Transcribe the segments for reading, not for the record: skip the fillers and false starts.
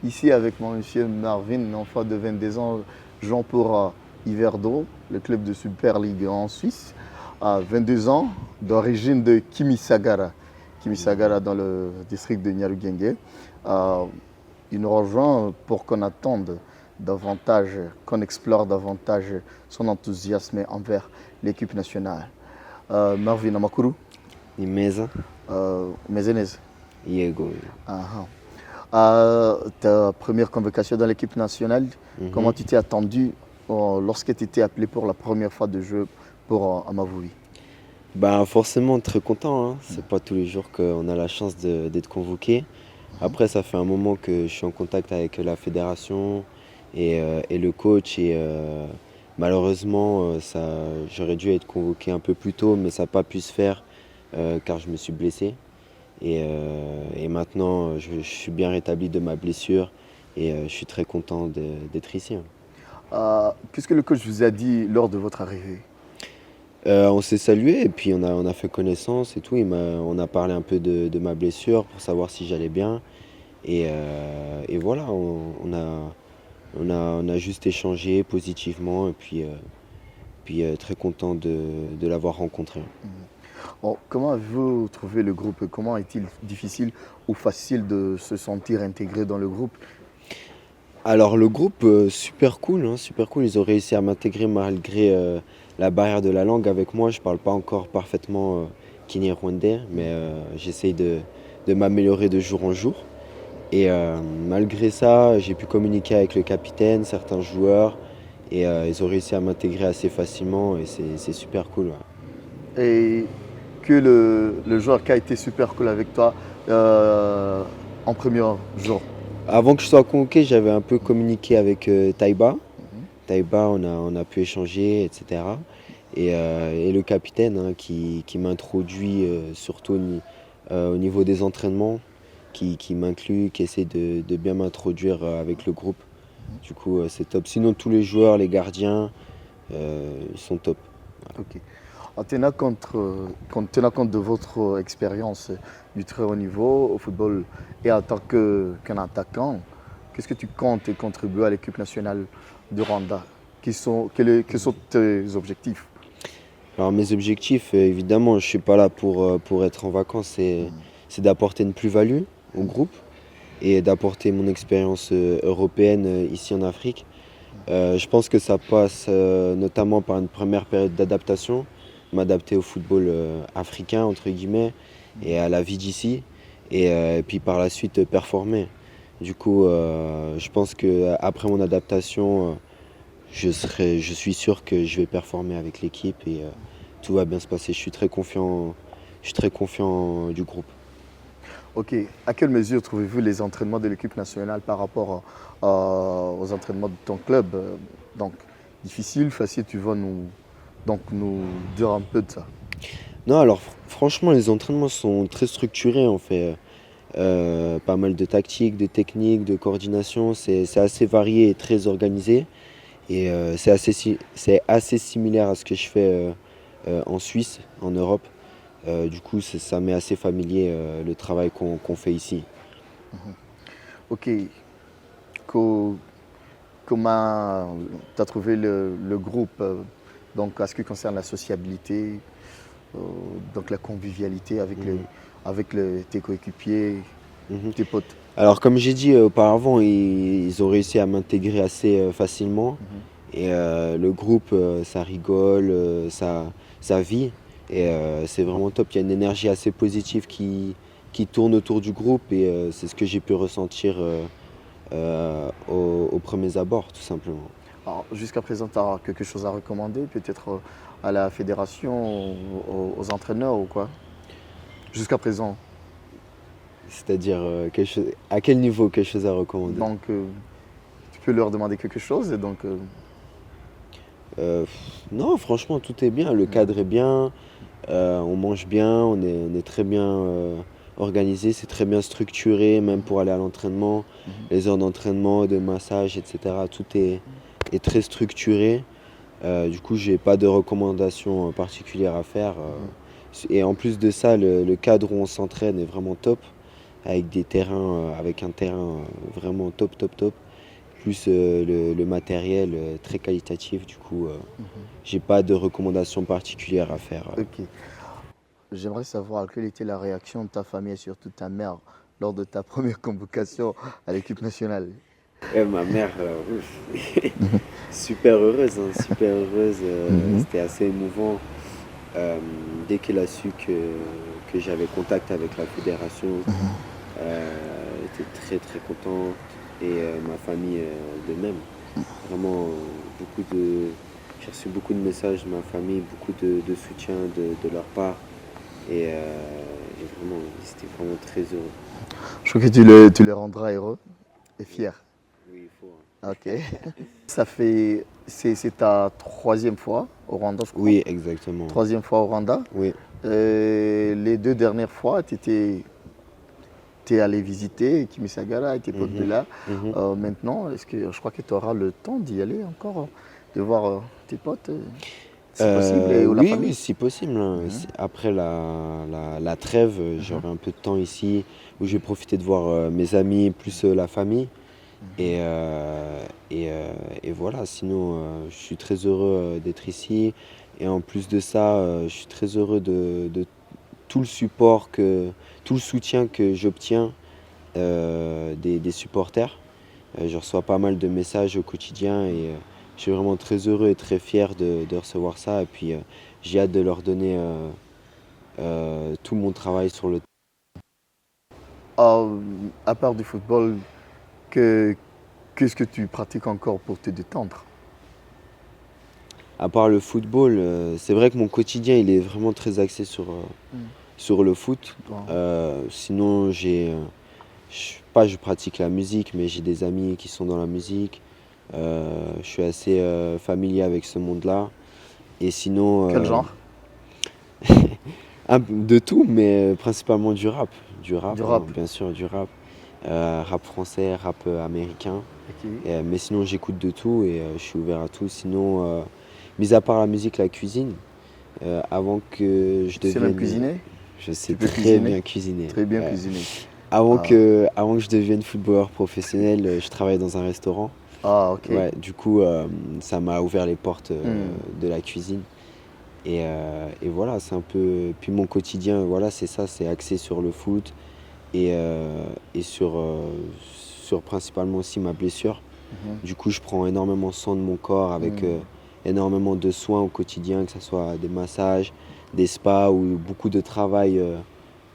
ici avec mon monsieur Marvin, enfant de 22 ans, jouant pour Yverdon, le club de Super League en Suisse, à 22 ans, d'origine de Kimisagara. Kimisagara dans le district de Nyarugenge. Il nous rejoint pour qu'on attende davantage, qu'on explore davantage son enthousiasme envers l'équipe nationale. Marvin Amakuru, Ni meza Mezenez. yego. Ta première convocation dans l'équipe nationale, comment tu t'es attendu lorsque tu étais appelé pour la première fois de jeu pour Amavubi? Ben forcément très content, hein. C'est pas tous les jours qu'on a la chance d'être convoqué. Après ça fait un moment que je suis en contact avec la fédération et le coach et malheureusement j'aurais dû être convoqué un peu plus tôt mais ça n'a pas pu se faire car je me suis blessé. Et maintenant je suis bien rétabli de ma blessure et je suis très content d'être ici, hein. Qu'est-ce que le coach vous a dit lors de votre arrivée? On s'est salué et puis on a fait connaissance et tout. On a parlé un peu de ma blessure pour savoir si j'allais bien. Et voilà, on a juste échangé positivement et puis très content de l'avoir rencontré. Comment avez-vous trouvé le groupe? Comment est-il difficile ou facile de se sentir intégré dans le groupe? Alors le groupe, super cool, hein, super cool. Ils ont réussi à m'intégrer malgré la barrière de la langue avec moi. Je parle pas encore parfaitement kinyarwandais, mais j'essaye de m'améliorer de jour en jour. Et malgré ça, j'ai pu communiquer avec le capitaine, certains joueurs, et ils ont réussi à m'intégrer assez facilement et c'est super cool, ouais. Et que le joueur qui a été super cool avec toi en premier jour? Avant que je sois convoqué, j'avais un peu communiqué avec Taïba. Taïba, on a pu échanger, etc. Et le capitaine, hein, qui m'a introduit surtout au niveau des entraînements, qui m'inclut, qui essaie de bien m'introduire avec le groupe. Du coup, c'est top. Sinon, tous les joueurs, les gardiens, ils sont top. Ok. En tenant compte de votre expérience du très haut niveau au football et en tant qu'un attaquant, qu'est-ce que tu comptes contribuer à l'équipe nationale du Rwanda? Quels sont tes objectifs? Alors mes objectifs, évidemment, je ne suis pas là pour être en vacances, c'est d'apporter une plus-value au groupe et d'apporter mon expérience européenne ici en Afrique. Je pense que ça passe notamment par une première période d'adaptation, m'adapter au football africain, entre guillemets, et à la vie d'ici, et puis par la suite performer. Du coup, je pense qu'après mon adaptation, je suis sûr que je vais performer avec l'équipe et tout va bien se passer. Je suis très confiant du groupe. Ok. À quelle mesure trouvez-vous les entraînements de l'équipe nationale par rapport aux entraînements de ton club? Donc, difficile, facile, tu vas nous dire un peu de ça. Non, alors franchement, les entraînements sont très structurés. On fait pas mal de tactiques, de techniques, de coordination. C'est assez varié et très organisé. Et c'est assez similaire à ce que je fais en Suisse, en Europe. Du coup, ça m'est assez familier le travail qu'on fait ici. Ok. Co- Comment tu as trouvé le groupe donc, à ce qui concerne la sociabilité, donc la convivialité avec tes coéquipiers, Mhm. tes potes? Alors, comme j'ai dit auparavant, ils ont réussi à m'intégrer assez facilement. Et le groupe, ça rigole, ça vit. Et c'est vraiment top. Il y a une énergie assez positive qui tourne autour du groupe. Et c'est ce que j'ai pu ressentir aux premiers abords, tout simplement. Alors, jusqu'à présent, tu as quelque chose à recommander, peut-être à la fédération, aux entraîneurs ou quoi? Jusqu'à présent. C'est-à-dire, à quel niveau quelque chose à recommander? Donc, tu peux leur demander quelque chose et donc, Non, franchement, tout est bien. Le cadre est bien. On mange bien. On est très bien organisé. C'est très bien structuré, même pour aller à l'entraînement. Les heures d'entraînement, de massage, etc. Tout est très structuré. Du coup, j'ai pas de recommandations particulières à faire. Et en plus de ça, le cadre où on s'entraîne est vraiment top. avec des terrains, avec un terrain vraiment top, top, top, plus le matériel très qualitatif. Du coup, j'ai pas de recommandations particulières à faire. Ok. J'aimerais savoir quelle était la réaction de ta famille et surtout ta mère lors de ta première convocation à l'équipe nationale. Ouais, ma mère, super heureuse, hein, super heureuse. Mhm. C'était assez émouvant. Dès qu'elle a su que j'avais contact avec la fédération, elle était très très contente et ma famille de même. Vraiment, j'ai reçu beaucoup de messages de ma famille, beaucoup de soutien de leur part et vraiment, ils étaient vraiment très heureux. Je crois que tu les rendras heureux et fiers. Oui, il faut. Hein. Ok. C'est ta troisième fois au Rwanda, je crois. Oui, exactement. Troisième fois au Rwanda. Oui. Les deux dernières fois, tu es allé visiter Kimisagara et tes potes de là. Maintenant, je crois que tu auras le temps d'y aller encore, de voir tes potes, si possible, et ou la Oui, famille. oui, si possible. Hein. Après la trêve, j'aurai un peu de temps ici où je vais profiter de voir mes amis plus la famille. Et, et voilà, sinon je suis très heureux d'être ici. Et en plus de ça, je suis très heureux de tout le support, tout le soutien que j'obtiens des supporters. Je reçois pas mal de messages au quotidien et je suis vraiment très heureux et très fier de recevoir ça. Et puis j'ai hâte de leur donner tout mon travail sur le À part du football, qu'est-ce que tu pratiques encore pour te détendre? À part le football, c'est vrai que mon quotidien il est vraiment très axé sur le foot. Bon. Sinon, je pratique la musique, mais j'ai des amis qui sont dans la musique. Je suis assez familier avec ce monde-là. Et sinon, Quel genre? de tout, mais principalement du rap. Du rap, Du hein, rap. bien sûr, du rap. Rap français, rap américain. Ok. Mais sinon, j'écoute de tout et je suis ouvert à tout. Sinon, mis à part la musique, la cuisine, avant que je Tu sais même devienne. cuisiner? Je sais Tu peux très cuisiner? bien cuisiner. Très bien Ouais. cuisiner. Avant Ah. avant que je devienne footballeur professionnel, je travaillais dans un restaurant. Ah, ok. Ouais, du coup, ça m'a ouvert les portes de la cuisine. Et voilà, c'est un peu. Puis mon quotidien, voilà, c'est ça, c'est axé sur le foot et sur principalement aussi ma blessure. Du coup, je prends énormément soin de mon corps avec énormément de soins au quotidien, que ce soit des massages, des spas ou beaucoup de travail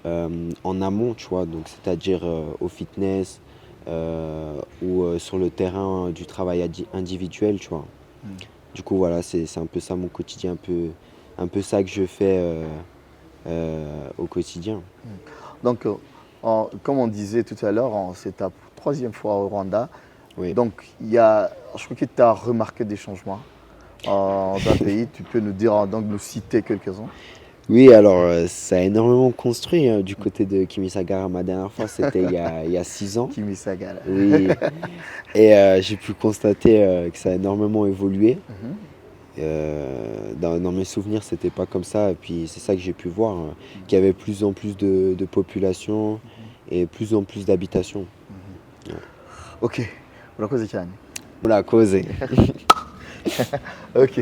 en amont, tu vois, donc c'est-à-dire au fitness ou sur le terrain du travail individuel, tu vois. Du coup, voilà, c'est un peu ça mon quotidien, un peu ça que je fais au quotidien. Donc, comme on disait tout à l'heure, c'est ta troisième fois au Rwanda. Oui. Donc, je crois que tu as remarqué des changements dans le pays. Tu peux nous dire, donc nous citer quelques-uns. Oui, alors ça a énormément construit hein, du côté de Kimisagara. Ma dernière fois, c'était il y a 6 ans. Kimisagara. Oui. Et j'ai pu constater que ça a énormément évolué. Dans mes souvenirs, c'était pas comme ça. Et puis c'est ça que j'ai pu voir, qu'il y avait plus en plus de population et plus en plus d'habitations. Ok, urakoze cyane. Voilà, cause. Ok.